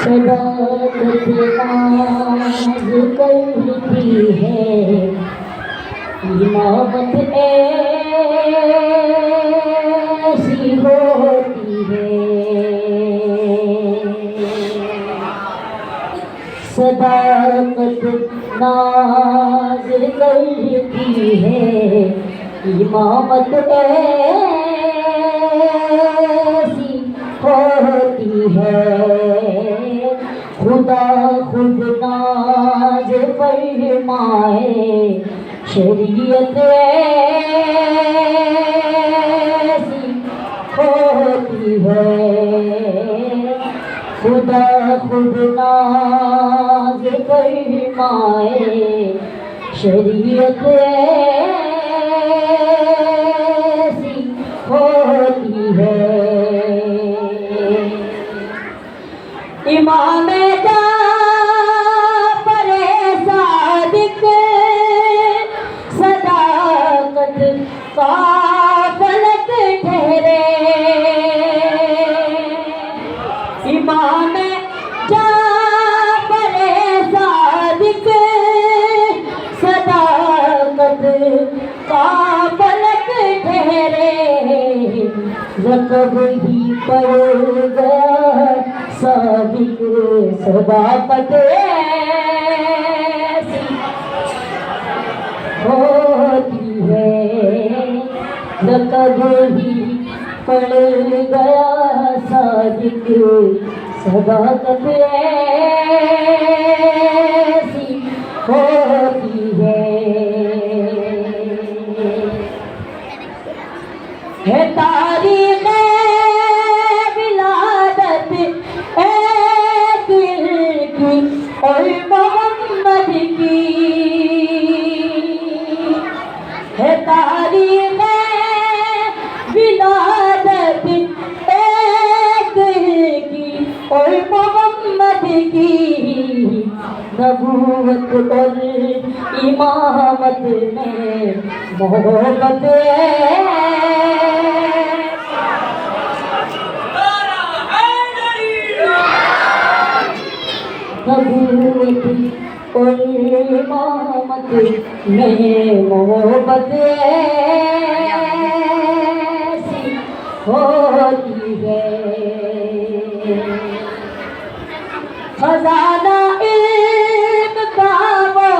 صداقت ناز کرتی ہے، امامت ایسی ہوتی ہے، صداقت ناز کرتی ہے، امامت ایسی ہوتی ہے، خدا خود ناز فرمائے، شریعت ایسی ہوتی ہے، خدا خود ناز فرمائے، شریعت ایسی ہوتی ہے، امام جعفر صادق صداقت کا فلک ٹھہرے، امام جعفر صادق صداقت کا فلک ٹھہرے، لقب ہی پڑ گیا صادق صداقت ایسی ہوتی ہے، لقب ہی پڑ گیا صادق صداقت ایسی ہوتی ہے، تاریخ ولادت ایک کی اور محمد کی ہے، تاریخ ولادت ایک کی اور محمد کی، نبوت اور امامت میں محبت نبوت اور امامت میں محبت ایسی ہوتی ہے، خزانہ علم کا وہ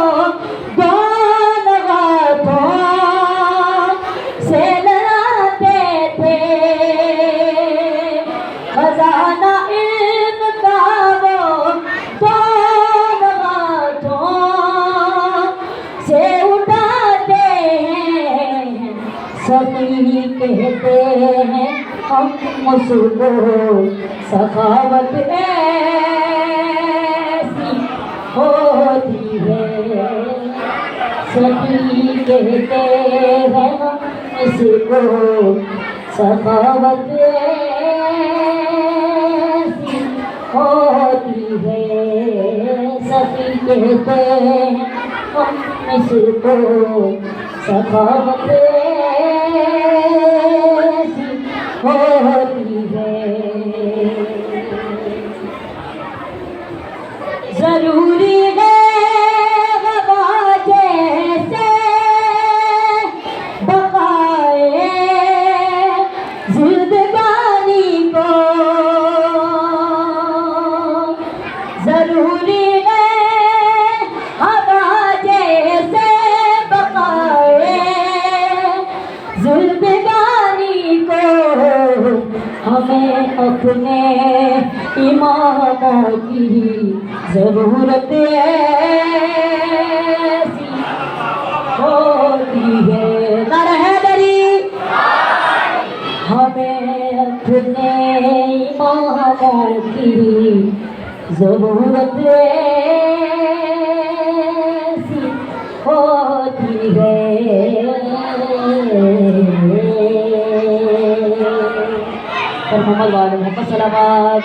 دون ہاتھوں سے لڑاتے تھے، خزانہ علم کا وہ دون ہاتھوں سے اٹھاتے ہیں، سبھی کہتے ہیں ہم مسلم، سخاوت ایسی ہوتی ہے، سبھی کہتے ہیں ہم مسلم، سخاوت ایسی ہوتی ہے، سبھی کہتے ہیں ہم مسلم، سخاوت ایسی ہوتی ہے، ضروری ہے وبا جیسے بقائے زندگانی کو، ضروری ہے ہوا جیسے بقائے زندگانی کو، ہمیں اپنے اماموں کی ضرورت ایسی ہوتی ہے، نعرہ حیدری، ہمیں اپنے اماموں کی ضرورت ایسی ہوتی ہے، محمد وعلی محمد صلوات۔